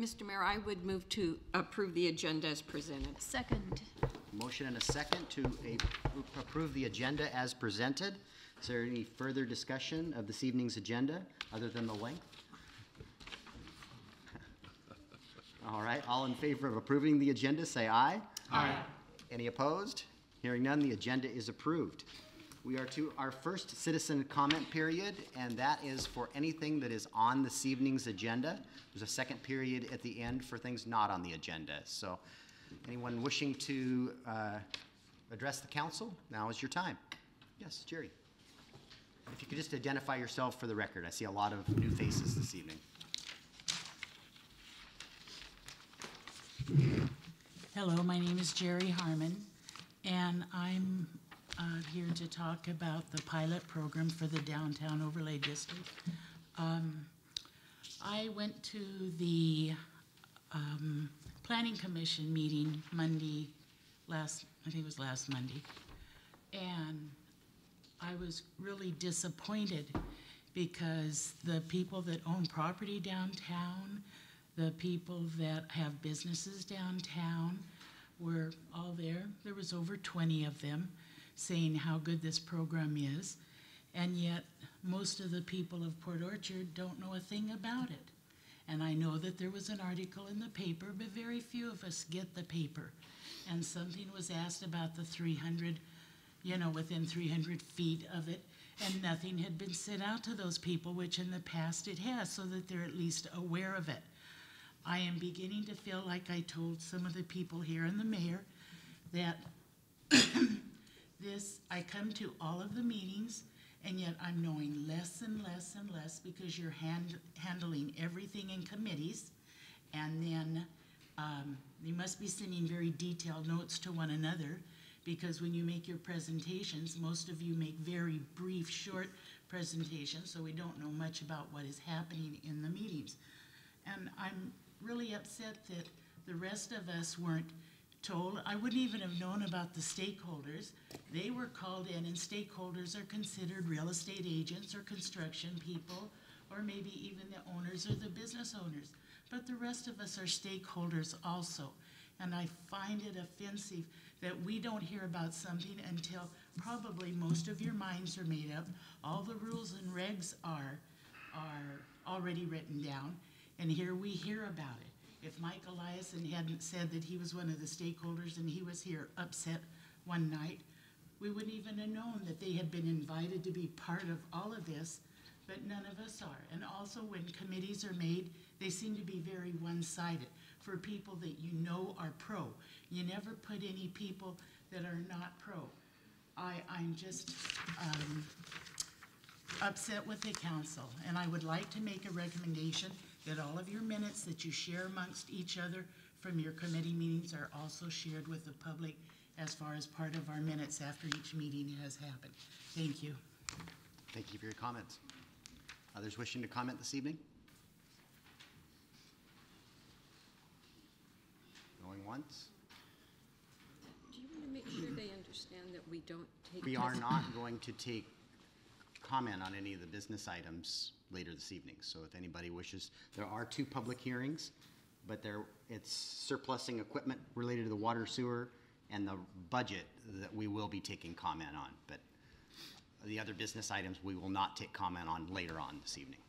Mr. Mayor, I would move to approve the agenda as presented. Second. Motion and a second to approve the agenda as presented. Is there any further discussion of this evening's agenda other than the length? All right, all in favor of approving the agenda, say aye. Aye. Any opposed? Hearing none, the agenda is approved. We are to our first citizen comment period, and that is for anything that is on this evening's agenda. There's a second period at the end for things not on the agenda. So anyone wishing to address the council, now is your time. Yes, Jerry. If you could just identify yourself for the record. I see a lot of new faces this evening. Hello, my name is Jerry Harmon, and I'm here to talk about the pilot program for the Downtown Overlay District. I went to the Planning Commission meeting Monday, I think it was last Monday, and I was really disappointed because the people that own property downtown, the people that have businesses downtown were all there. There was over 20 of them saying how good this program is, and yet most of the people of Port Orchard don't know a thing about it. And I know that there was an article in the paper, but very few of us get the paper. And something was asked about the 300, within 300 feet of it, and nothing had been sent out to those people, which in the past it has, so that they're at least aware of it. I am beginning to feel like I told some of the people here and the mayor that I come to all of the meetings, and yet I'm knowing less and less and less because you're handling everything in committees, and then you must be sending very detailed notes to one another, because when you make your presentations, most of you make very brief, short presentations, so we don't know much about what is happening in the meetings. And I'm really upset that the rest of us weren't told. I wouldn't even have known about the stakeholders. They were called in, and stakeholders are considered real estate agents or construction people, or maybe even the owners or the business owners. But the rest of us are stakeholders also. And I find it offensive that we don't hear about something until probably most of your minds are made up. All the rules and regs are already written down, and here we hear about it. If Mike Eliason hadn't said that he was one of the stakeholders and he was here upset one night, we wouldn't even have known that they had been invited to be part of all of this, but none of us are. And also when committees are made, they seem to be very one-sided for people that you know are pro. You never put any people that are not pro. I'm just upset with the council, and I would like to make a recommendation that all of your minutes that you share amongst each other from your committee meetings are also shared with the public as far as part of our minutes after each meeting has happened. Thank you. Thank you for your comments. Others wishing to comment this evening? Going once? Do you want to make sure they understand that we don't take... We are not going to take comment on any of the business items later this evening. So if anybody wishes, there are 2 public hearings, but it's surplusing equipment related to the water sewer and the budget that we will be taking comment on. But the other business items we will not take comment on later on this evening.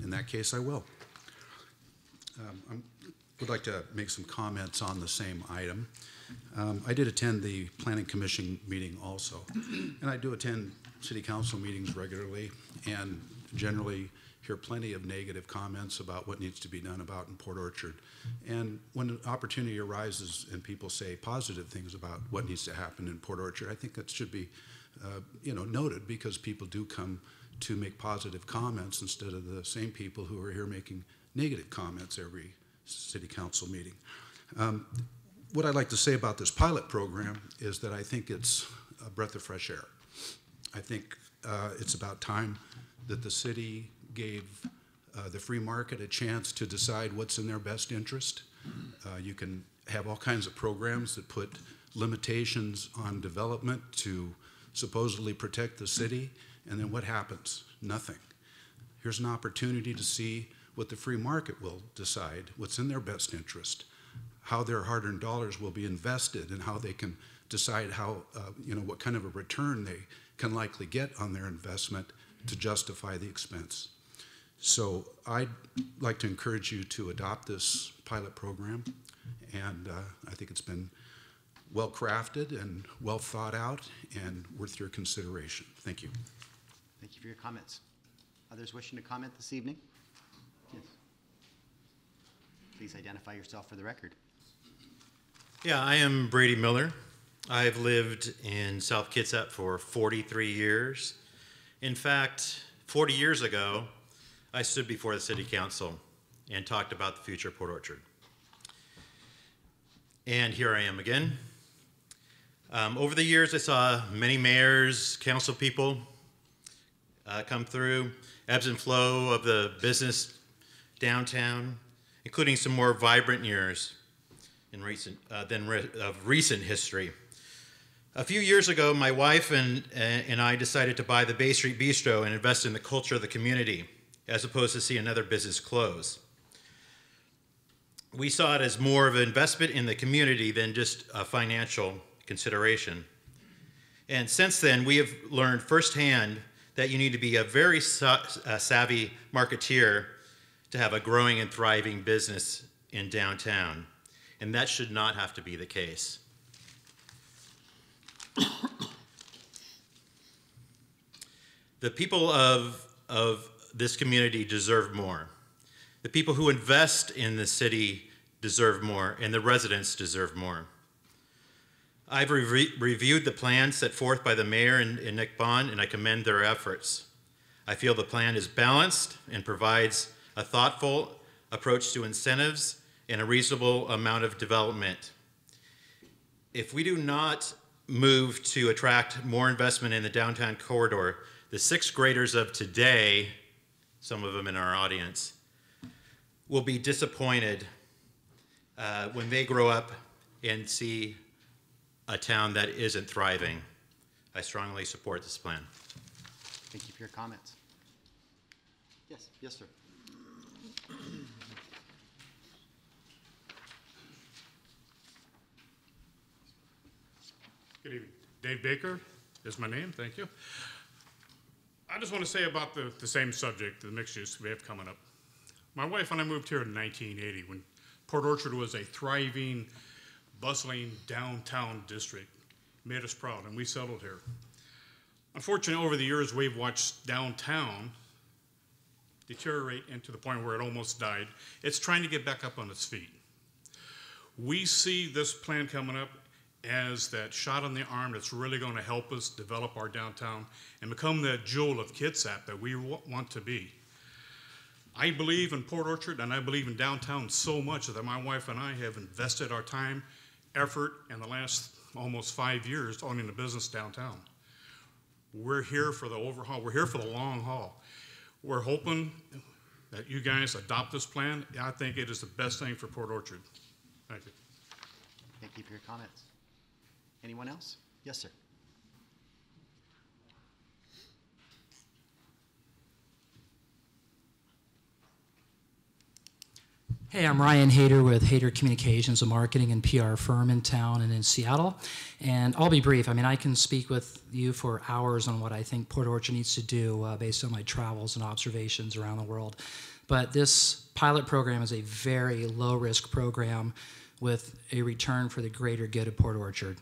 In that case, I will. I would like to make some comments on the same item. I did attend the Planning Commission meeting also, and I do attend City Council meetings regularly and generally hear plenty of negative comments about what needs to be done about in Port Orchard. And when an opportunity arises and people say positive things about what needs to happen in Port Orchard, I think that should be noted, because people do come to make positive comments instead of the same people who are here making negative comments every City Council meeting. What I'd like to say about this pilot program is that I think it's a breath of fresh air. I think it's about time that the city gave the free market a chance to decide what's in their best interest. You can have all kinds of programs that put limitations on development to supposedly protect the city, and then what happens? Nothing. Here's an opportunity to see what the free market will decide, what's in their best interest, how their hard-earned dollars will be invested, and how they can decide how, what kind of a return they can likely get on their investment to justify the expense. So I'd like to encourage you to adopt this pilot program, and I think it's been well crafted and well thought out and worth your consideration. Thank you. Thank you for your comments. Others wishing to comment this evening? Yes. Please identify yourself for the record. Yeah, I am Brady Miller. I've lived in South Kitsap for 43 years. In fact, 40 years ago, I stood before the City Council and talked about the future of Port Orchard. And here I am again. Over the years, I saw many mayors, council people come through, ebbs and flow of the business downtown, including some more vibrant years in recent history. A few years ago, my wife and I decided to buy the Bay Street Bistro and invest in the culture of the community, as opposed to see another business close. We saw it as more of an investment in the community than just a financial consideration. And since then, we have learned firsthand that you need to be a very savvy marketeer to have a growing and thriving business in downtown. And that should not have to be the case. The people of this community deserve more. The people who invest in the city deserve more, and the residents deserve more. I've reviewed the plan set forth by the mayor and Nick Bond, and I commend their efforts. I feel the plan is balanced and provides a thoughtful approach to incentives and a reasonable amount of development. If we do not move to attract more investment in the downtown corridor, the sixth graders of today, some of them in our audience, will be disappointed when they grow up and see a town that isn't thriving. I strongly support this plan. Thank you for your comments. Yes, yes, sir. Good evening. Dave Baker is my name. Thank you. I just want to say about the same subject, the mixed use we have coming up. My wife and I moved here in 1980 when Port Orchard was a thriving, bustling downtown district. Made us proud, and we settled here. Unfortunately, over the years, we've watched downtown deteriorate into the point where it almost died. It's trying to get back up on its feet. We see this plan coming up as that shot in the arm that's really going to help us develop our downtown and become that jewel of Kitsap that we want to be. I believe in Port Orchard, and I believe in downtown so much that my wife and I have invested our time, effort in the last almost 5 years owning a business downtown. We're here for the overhaul. We're here for the long haul. We're hoping that you guys adopt this plan. I think it is the best thing for Port Orchard. Thank you. Thank you for your comments. Anyone else? Yes, sir. Hey, I'm Ryan Hayter with Hayter Communications, a marketing and PR firm in town and in Seattle. And I'll be brief. I mean, I can speak with you for hours on what I think Port Orchard needs to do based on my travels and observations around the world. But this pilot program is a very low-risk program with a return for the greater good of Port Orchard.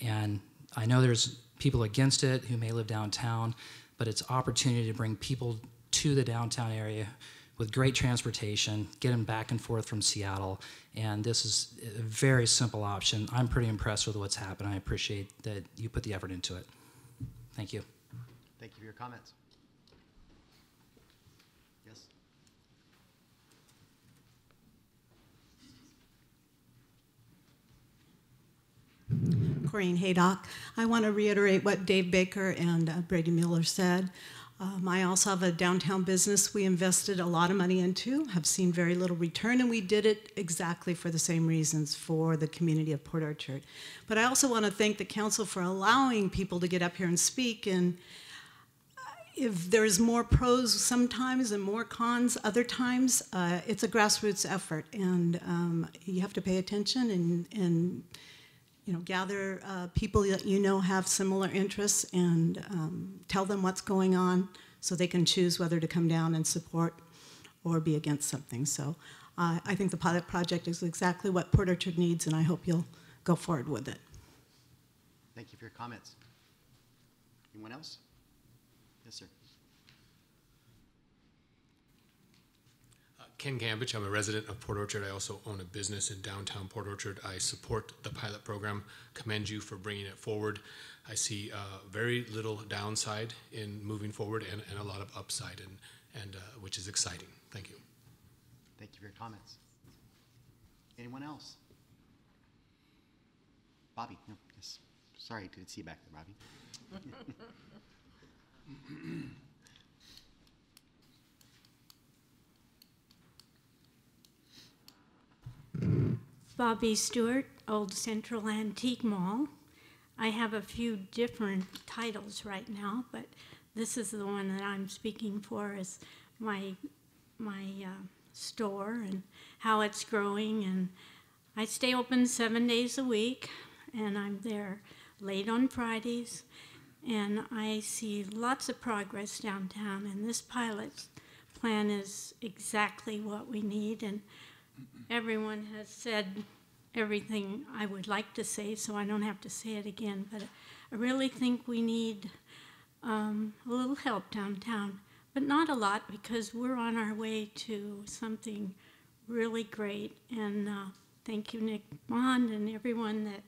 And I know there's people against it who may live downtown, but it's opportunity to bring people to the downtown area with great transportation, get them back and forth from Seattle, and this is a very simple option. I'm pretty impressed with what's happened. I appreciate that you put the effort into it. Thank you. Thank you for your comments. Yes? Corinne Haydock. I want to reiterate what Dave Baker and Brady Miller said. I also have a downtown business we invested a lot of money into, have seen very little return, and we did it exactly for the same reasons for the community of Port Orchard. But I also want to thank the council for allowing people to get up here and speak. And, if there's more pros sometimes and more cons other times, it's a grassroots effort, and you have to pay attention and gather people that you know have similar interests and tell them what's going on so they can choose whether to come down and support or be against something. So I think the pilot project is exactly what Port Orchard needs, and I hope you'll go forward with it. Thank you for your comments. Anyone else? Yes, sir. Ken Gambich, I'm a resident of Port Orchard. I also own a business in downtown Port Orchard. I support the pilot program, commend you for bringing it forward. I see very little downside in moving forward and a lot of upside, and which is exciting. Thank you. Thank you for your comments. Anyone else? Bobby, no, yes. Sorry, I couldn't see you back there, Bobby. Bobby Stewart, Old Central Antique Mall. I have a few different titles right now, but this is the one that I'm speaking for as my store and how it's growing. And I stay open 7 days a week, and I'm there late on Fridays, and I see lots of progress downtown, and this pilot plan is exactly what we need. And everyone has said everything I would like to say, so I don't have to say it again, but I really think we need a little help downtown, but not a lot, because we're on our way to something really great. And thank you, Nick Bond, and everyone that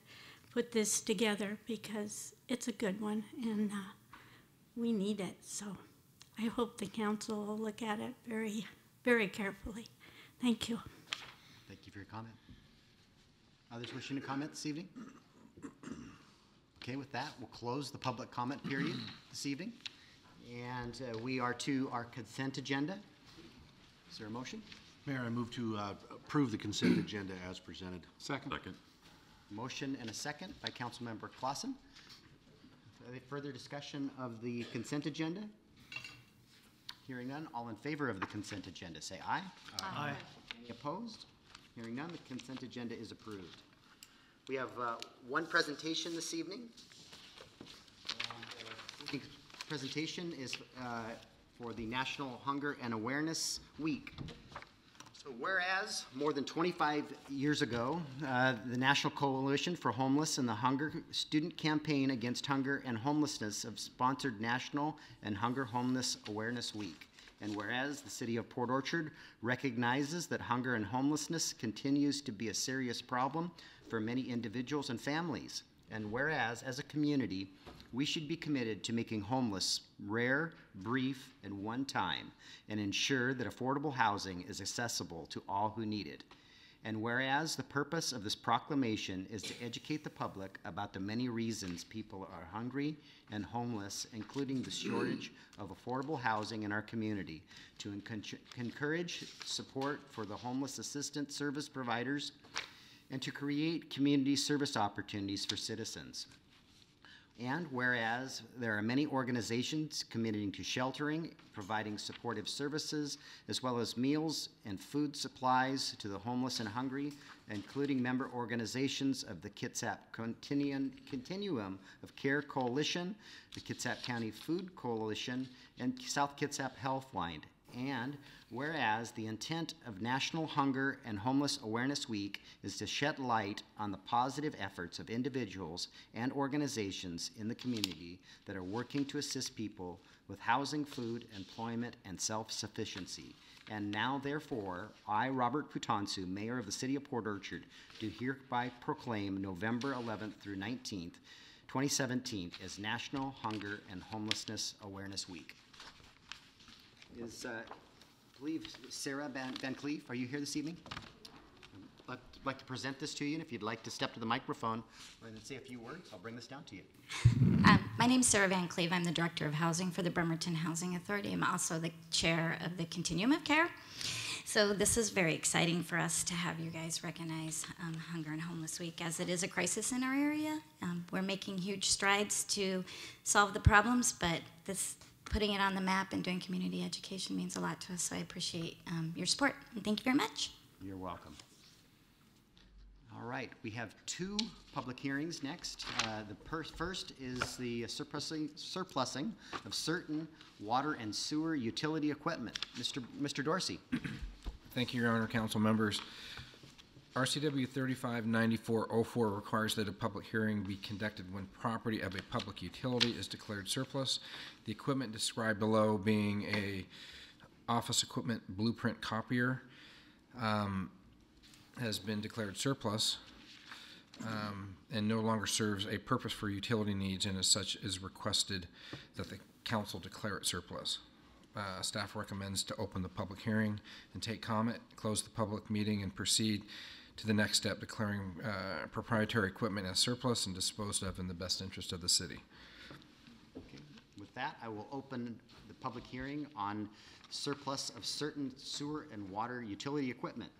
put this together, because it's a good one, and we need it. So I hope the council will look at it very, very carefully. Thank you. Thank you for your comment. Others wishing to comment this evening? Okay, with that, we'll close the public comment period this evening. And we are to our consent agenda. Is there a motion? Mayor, I move to approve the consent agenda as presented. Second. Motion and a second by Councilmember Clausen. Any further discussion of the consent agenda? Hearing none, all in favor of the consent agenda, say aye. Aye. Any opposed? Hearing none, the consent agenda is approved. We have one presentation this evening. The presentation is for the National Hunger and Awareness Week. So whereas more than 25 years ago, the National Coalition for Homeless and the Hunger Student Campaign Against Hunger and Homelessness have sponsored National and Hunger Homeless Awareness Week. And whereas the city of Port Orchard recognizes that hunger and homelessness continues to be a serious problem for many individuals and families, and whereas as a community, we should be committed to making homeless rare, brief, and one time, and ensure that affordable housing is accessible to all who need it. And whereas the purpose of this proclamation is to educate the public about the many reasons people are hungry and homeless, including the shortage of affordable housing in our community, to encourage support for the homeless assistance service providers, and to create community service opportunities for citizens. And whereas there are many organizations committing to sheltering, providing supportive services, as well as meals and food supplies to the homeless and hungry, including member organizations of the Kitsap Continuum of Care Coalition, the Kitsap County Food Coalition, and South Kitsap Healthline. And whereas the intent of National Hunger and Homeless Awareness Week is to shed light on the positive efforts of individuals and organizations in the community that are working to assist people with housing, food, employment, and self-sufficiency. And now, therefore, I, Robert Putansu, Mayor of the City of Port Orchard, do hereby proclaim November 11th through 19th, 2017 as National Hunger and Homelessness Awareness Week. Is, I believe, Sarah Van Cleef, are you here this evening? I'd like to present this to you, and if you'd like to step to the microphone and say a few words, I'll bring this down to you. My name is Sarah Van Cleef. I'm the Director of Housing for the Bremerton Housing Authority. I'm also the Chair of the Continuum of Care. So this is very exciting for us to have you guys recognize Hunger and Homeless Week, as it is a crisis in our area. We're making huge strides to solve the problems, but this putting it on the map and doing community education means a lot to us, so I appreciate your support, and thank you very much. You're welcome. All right, we have two public hearings next. The first is the surplusing of certain water and sewer utility equipment. Mr. Dorsey. Thank you, Your Honor, council members. RCW 359404 requires that a public hearing be conducted when property of a public utility is declared surplus. The equipment described below being a office equipment blueprint copier has been declared surplus and no longer serves a purpose for utility needs, and as such is requested that the council declare it surplus. Staff recommends to open the public hearing and take comment, close the public meeting, and proceed to the next step, declaring proprietary equipment as surplus and disposed of in the best interest of the city. Okay. With that, I will open the public hearing on surplus of certain sewer and water utility equipment.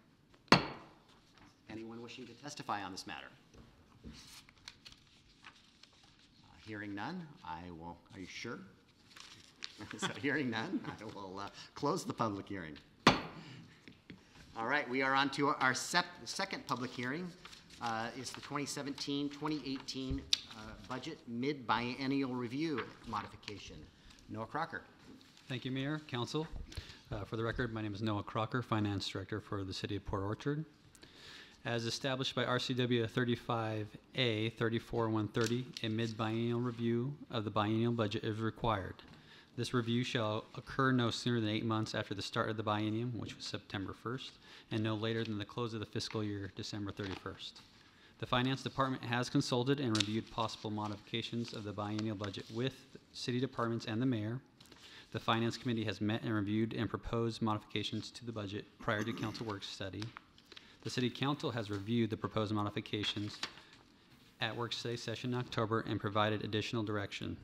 Anyone wishing to testify on this matter? Hearing none, I will, are you sure? So hearing none, I will close the public hearing. All right, we are on to our second public hearing. It's the 2017-2018 budget mid-biennial review modification. Noah Crocker. Thank you, Mayor, Council. For the record, my name is Noah Crocker, Finance Director for the City of Port Orchard. As established by RCW 35A 34130, a mid-biennial review of the biennial budget is required. This review shall occur no sooner than 8 months after the start of the biennium, which was September 1st, and no later than the close of the fiscal year, December 31st. The Finance Department has consulted and reviewed possible modifications of the biennial budget with city departments and the mayor. The Finance Committee has met and reviewed and proposed modifications to the budget prior to council work study. The City Council has reviewed the proposed modifications at work study session in October and provided additional direction.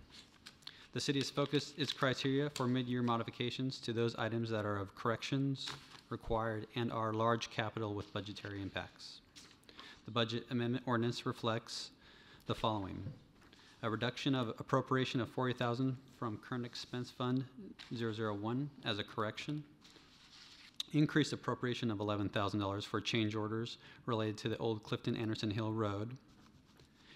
The city has focused its criteria for mid-year modifications to those items that are of corrections required and are large capital with budgetary impacts. The budget amendment ordinance reflects the following: a reduction of appropriation of $40,000 from current expense fund 001 as a correction, increased appropriation of $11,000 for change orders related to the old Clifton Anderson Hill Road,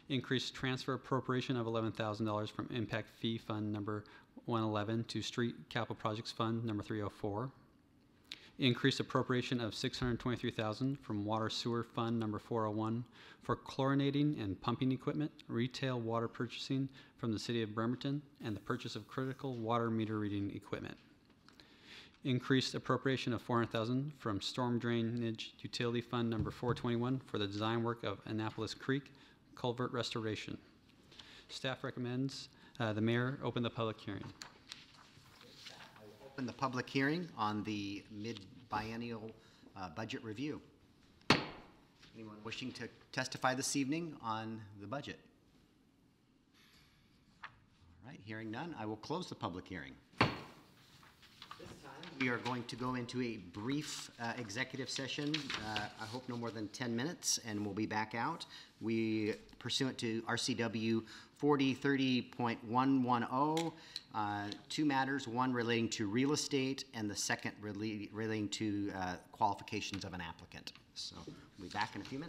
increased transfer appropriation of $11,000 from impact fee fund number 111 to street capital projects fund number 304, increased appropriation of $623,000 from water sewer fund number 401 for chlorinating and pumping equipment, retail water purchasing from the city of Bremerton, and the purchase of critical water meter reading equipment. Increased appropriation of $400,000 from storm drainage utility fund number 421 for the design work of Annapolis Creek culvert restoration. Staff recommends the mayor open the public hearing. I will open the public hearing on the mid-biennial budget review. Anyone wishing to testify this evening on the budget? All right, hearing none, I will close the public hearing. We are going to go into a brief executive session, I hope no more than 10 minutes, and we'll be back out. We, pursuant to RCW 4030.110, two matters, one relating to real estate and the second relating to qualifications of an applicant. So we'll be back in a few minutes.